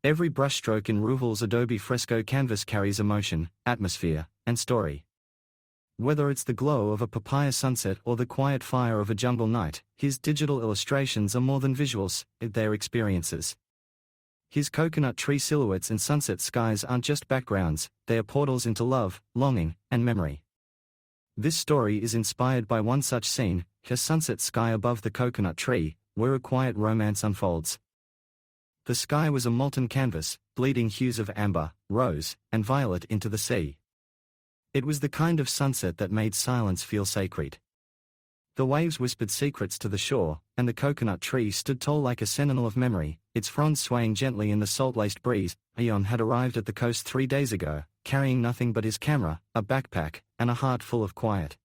Every brushstroke in Ruval's Adobe Fresco canvas carries emotion, atmosphere, and story. Whether it's the glow of a papaya sunset or the quiet fire of a jungle night, his digital illustrations are more than visuals, they're experiences. His coconut tree silhouettes and sunset skies aren't just backgrounds, they are portals into love, longing, and memory. This story is inspired by one such scene, a sunset sky above the coconut tree, where a quiet romance unfolds. The sky was a molten canvas, bleeding hues of amber, rose, and violet into the sea. It was the kind of sunset that made silence feel sacred. The waves whispered secrets to the shore, and the coconut tree stood tall like a sentinel of memory, its fronds swaying gently in the salt-laced breeze. Ion had arrived at the coast 3 days ago, carrying nothing but his camera, a backpack, and a heart full of quiet.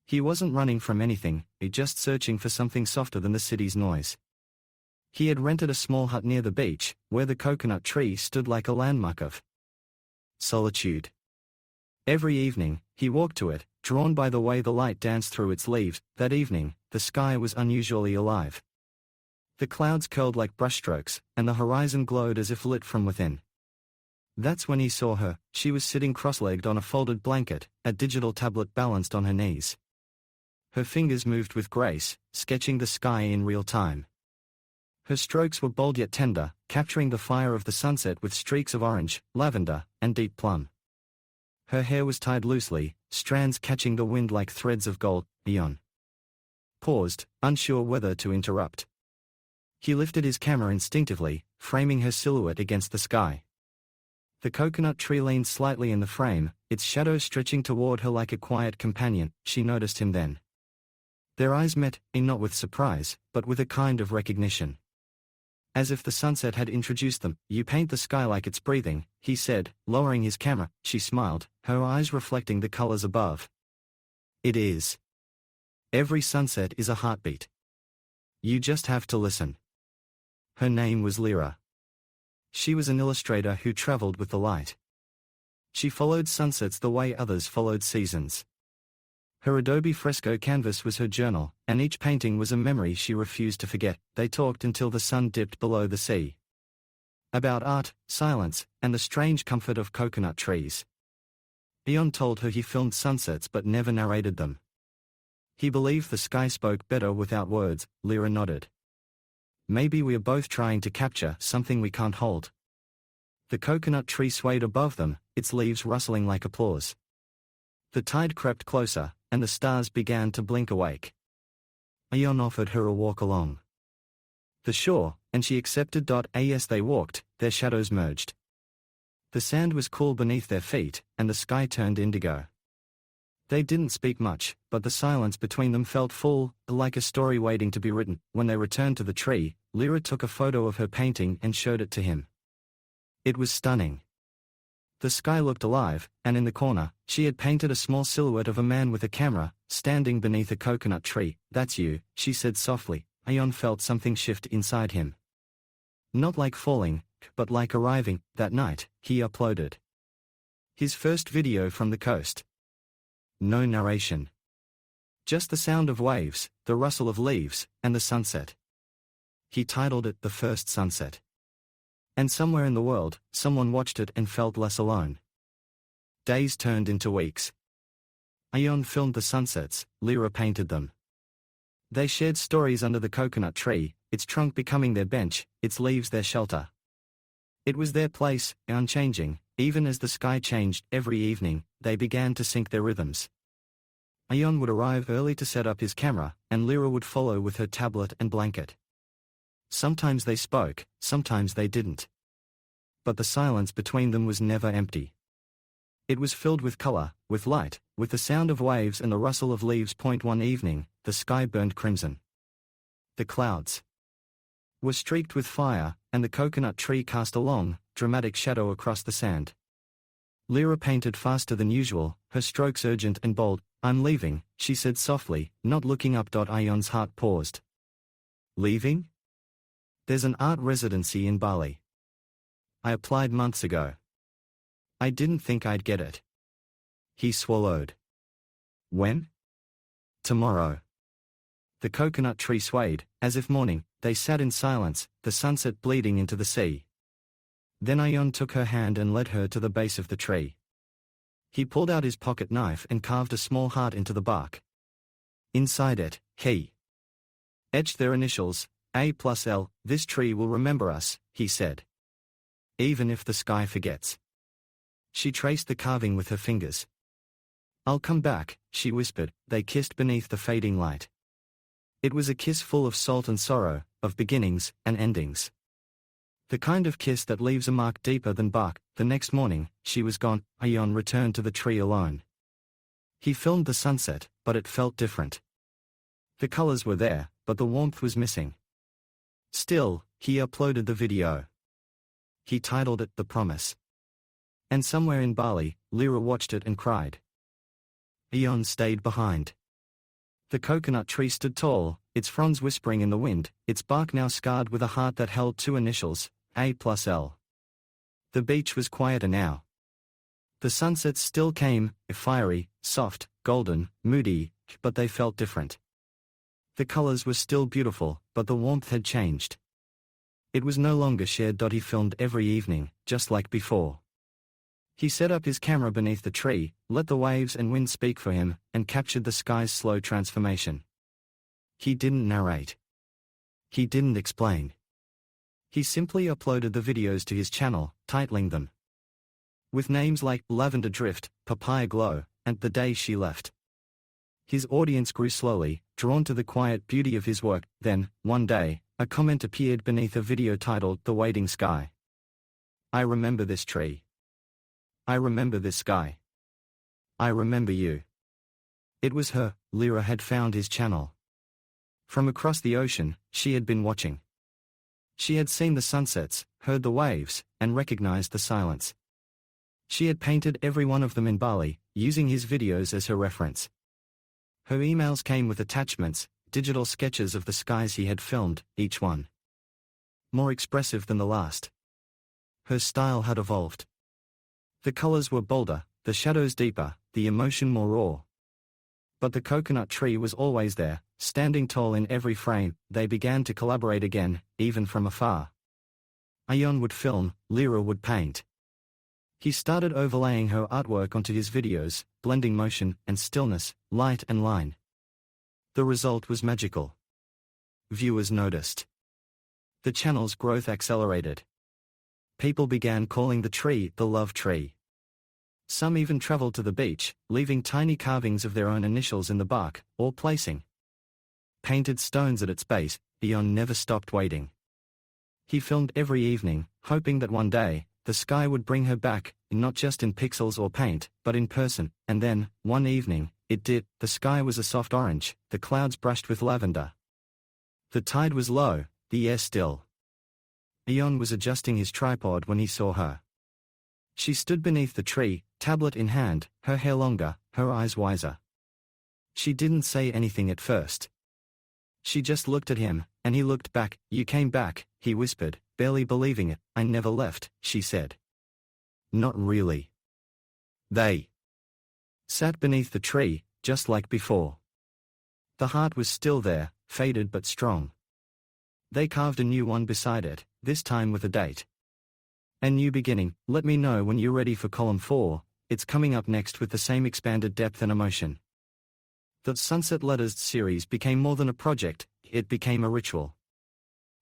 He wasn't running from anything, just searching for something softer than the city's noise. He had rented a small hut near the beach, where the coconut tree stood like a landmark of solitude. Every evening, he walked to it, drawn by the way the light danced through its leaves. That evening, the sky was unusually alive. The clouds curled like brushstrokes, and the horizon glowed as if lit from within. That's when he saw her. She was sitting cross-legged on a folded blanket, a digital tablet balanced on her knees. Her fingers moved with grace, sketching the sky in real time. Her strokes were bold yet tender, capturing the fire of the sunset with streaks of orange, lavender, and deep plum. Her hair was tied loosely, strands catching the wind like threads of gold. Ion paused, unsure whether to interrupt. He lifted his camera instinctively, framing her silhouette against the sky. The coconut tree leaned slightly in the frame, its shadow stretching toward her like a quiet companion. She noticed him then. Their eyes met, not with surprise, but with a kind of recognition. As if the sunset had introduced them. "You paint the sky like it's breathing," he said, lowering his camera. She smiled, her eyes reflecting the colors above. "It is. Every sunset is a heartbeat. You just have to listen." Her name was Lyra. She was an illustrator who traveled with the light. She followed sunsets the way others followed seasons. Her Adobe Fresco canvas was her journal, and each painting was a memory she refused to forget. They talked until the sun dipped below the sea. About art, silence, and the strange comfort of coconut trees. Ion told her he filmed sunsets but never narrated them. He believed the sky spoke better without words. Lyra nodded. "Maybe we're both trying to capture something we can't hold." The coconut tree swayed above them, its leaves rustling like applause. The tide crept closer, and the stars began to blink awake. Ion offered her a walk along the shore, and she accepted. As they walked, their shadows merged. The sand was cool beneath their feet, and the sky turned indigo. They didn't speak much, but the silence between them felt full, like a story waiting to be written. When they returned to the tree, Lyra took a photo of her painting and showed it to him. It was stunning. The sky looked alive, and in the corner, she had painted a small silhouette of a man with a camera, standing beneath a coconut tree. "That's you," she said softly. Ion felt something shift inside him. Not like falling, but like arriving. That night, he uploaded his first video from the coast. No narration. Just the sound of waves, the rustle of leaves, and the sunset. He titled it "The First Sunset." And somewhere in the world, someone watched it and felt less alone. Days turned into weeks. Ion filmed the sunsets, Lyra painted them. They shared stories under the coconut tree, its trunk becoming their bench, its leaves their shelter. It was their place, unchanging. Even as the sky changed. Every evening, they began to sync their rhythms. Ion would arrive early to set up his camera, and Lyra would follow with her tablet and blanket. Sometimes they spoke, sometimes they didn't. But the silence between them was never empty. It was filled with color, with light, with the sound of waves and the rustle of leaves. One evening, the sky burned crimson. The clouds were streaked with fire, and the coconut tree cast a long, dramatic shadow across the sand. Lyra painted faster than usual, her strokes urgent and bold. "I'm leaving," she said softly, not looking up. Ion's heart paused. "Leaving?" "There's an art residency in Bali. I applied months ago. I didn't think I'd get it." He swallowed. "When?" "Tomorrow." The coconut tree swayed, as if mourning. They sat in silence, the sunset bleeding into the sea. Then Ayon took her hand and led her to the base of the tree. He pulled out his pocket knife and carved a small heart into the bark. Inside it, he etched their initials, A+L. "This tree will remember us," he said. "Even if the sky forgets." She traced the carving with her fingers. "I'll come back," she whispered. They kissed beneath the fading light. It was a kiss full of salt and sorrow, of beginnings and endings. The kind of kiss that leaves a mark deeper than bark. The next morning, she was gone. Ayon returned to the tree alone. He filmed the sunset, but it felt different. The colors were there, but the warmth was missing. Still, he uploaded the video. He titled it The Promise. And somewhere in Bali, Lyra watched it and cried. Ayon stayed behind. The coconut tree stood tall, its fronds whispering in the wind, its bark now scarred with a heart that held two initials, A+L. The beach was quieter now. The sunsets still came, fiery, soft, golden, moody, but they felt different. The colors were still beautiful, but the warmth had changed. It was no longer shared. He filmed every evening, just like before. He set up his camera beneath the tree, let the waves and wind speak for him, and captured the sky's slow transformation. He didn't narrate. He didn't explain. He simply uploaded the videos to his channel, titling them with names like Lavender Drift, Papaya Glow, and The Day She Left. His audience grew slowly, drawn to the quiet beauty of his work. Then, one day, a comment appeared beneath a video titled The Waiting Sky. "I remember this tree. I remember this sky. I remember you." It was her. Lyra had found his channel. From across the ocean, she had been watching. She had seen the sunsets, heard the waves, and recognized the silence. She had painted every one of them in Bali, using his videos as her reference. Her emails came with attachments, digital sketches of the skies he had filmed, each one more expressive than the last. Her style had evolved. The colors were bolder, the shadows deeper, the emotion more raw. But the coconut tree was always there, standing tall in every frame. They began to collaborate again, even from afar. Ayon would film, Lyra would paint. He started overlaying her artwork onto his videos, blending motion and stillness, light and line. The result was magical. Viewers noticed. The channel's growth accelerated. People began calling the tree the love tree. Some even traveled to the beach, leaving tiny carvings of their own initials in the bark, or placing painted stones at its base. Ayon never stopped waiting. He filmed every evening, hoping that one day, the sky would bring her back, not just in pixels or paint, but in person. And then, one evening, it did. The sky was a soft orange, the clouds brushed with lavender. The tide was low, the air still. Ayon was adjusting his tripod when he saw her. She stood beneath the tree, tablet in hand, her hair longer, her eyes wiser. She didn't say anything at first. She just looked at him, and he looked back. "You came back," he whispered, barely believing it. "I never left," she said. "Not really." They sat beneath the tree, just like before. The heart was still there, faded but strong. They carved a new one beside it, this time with a date. "A new beginning. Let me know when you're ready for column 4, it's coming up next with the same expanded depth and emotion." The Sunset Letters series became more than a project, it became a ritual.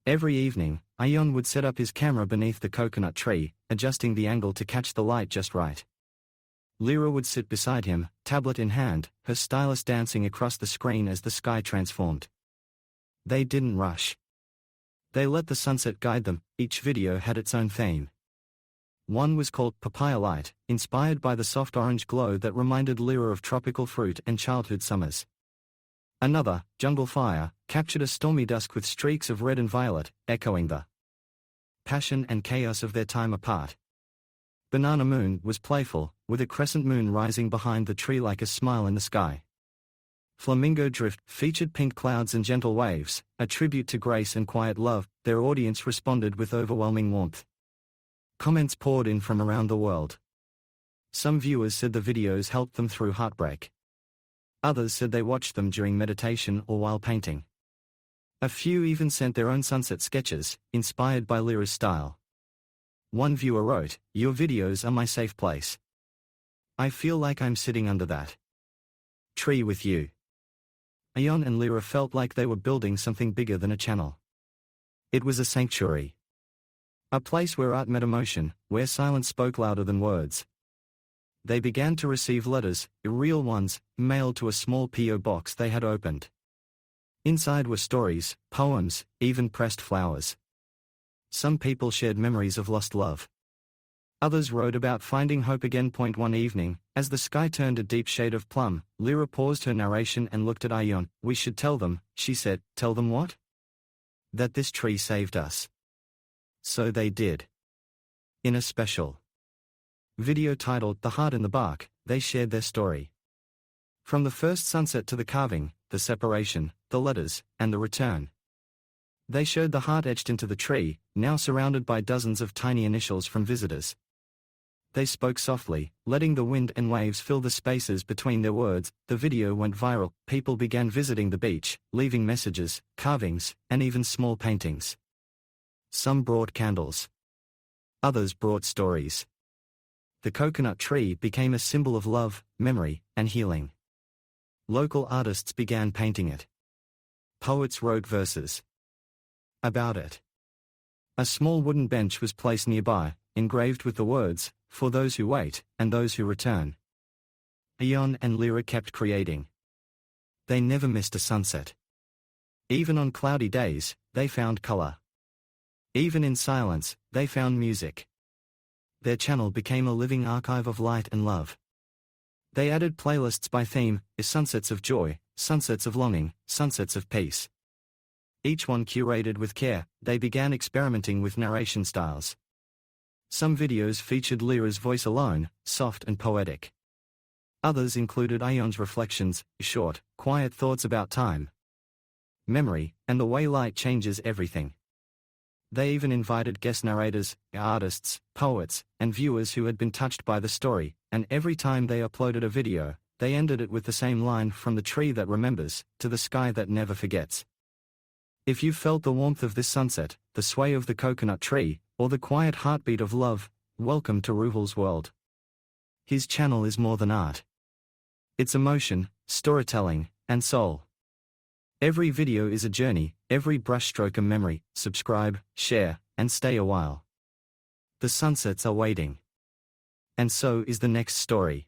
Every evening, Ayon would set up his camera beneath the coconut tree, adjusting the angle to catch the light just right. Lyra would sit beside him, tablet in hand, her stylus dancing across the screen as the sky transformed. They didn't rush. They let the sunset guide them. Each video had its own theme. One was called Papaya Light, inspired by the soft orange glow that reminded Lyra of tropical fruit and childhood summers. Another, Jungle Fire, captured a stormy dusk with streaks of red and violet, echoing the passion and chaos of their time apart. Banana Moon was playful, with a crescent moon rising behind the tree like a smile in the sky. Flamingo Drift featured pink clouds and gentle waves, a tribute to grace and quiet love. Their audience responded with overwhelming warmth. Comments poured in from around the world. Some viewers said the videos helped them through heartbreak. Others said they watched them during meditation or while painting. A few even sent their own sunset sketches, inspired by Lyra's style. One viewer wrote, "Your videos are my safe place. I feel like I'm sitting under that tree with you." Ayon and Lyra felt like they were building something bigger than a channel. It was a sanctuary. A place where art met emotion, where silence spoke louder than words. They began to receive letters, real ones, mailed to a small P.O. box they had opened. Inside were stories, poems, even pressed flowers. Some people shared memories of lost love. Others wrote about finding hope again. One evening, as the sky turned a deep shade of plum, Lyra paused her narration and looked at Ayon. "We should tell them," she said. "Tell them what?" "That this tree saved us." So they did. In a special video titled "The Heart in the Bark," they shared their story. From the first sunset to the carving, the separation, the letters, and the return. They showed the heart etched into the tree, now surrounded by dozens of tiny initials from visitors. They spoke softly, letting the wind and waves fill the spaces between their words. The video went viral. People began visiting the beach, leaving messages, carvings, and even small paintings. Some brought candles. Others brought stories. The coconut tree became a symbol of love, memory, and healing. Local artists began painting it. Poets wrote verses about it. A small wooden bench was placed nearby, engraved with the words, "For those who wait, and those who return." Ayon and Lyra kept creating. They never missed a sunset. Even on cloudy days, they found color. Even in silence, they found music. Their channel became a living archive of light and love. They added playlists by theme, sunsets of joy, sunsets of longing, sunsets of peace. Each one curated with care. They began experimenting with narration styles. Some videos featured Lyra's voice alone, soft and poetic. Others included Ayon's reflections, short, quiet thoughts about time, memory, and the way light changes everything. They even invited guest narrators, artists, poets, and viewers who had been touched by the story, and every time they uploaded a video, they ended it with the same line: "From the tree that remembers, to the sky that never forgets." If you felt the warmth of this sunset, the sway of the coconut tree, or the quiet heartbeat of love, welcome to Ruval's world. His channel is more than art. It's emotion, storytelling, and soul. Every video is a journey, every brushstroke a memory. Subscribe, share, and stay a while. The sunsets are waiting. And so is the next story.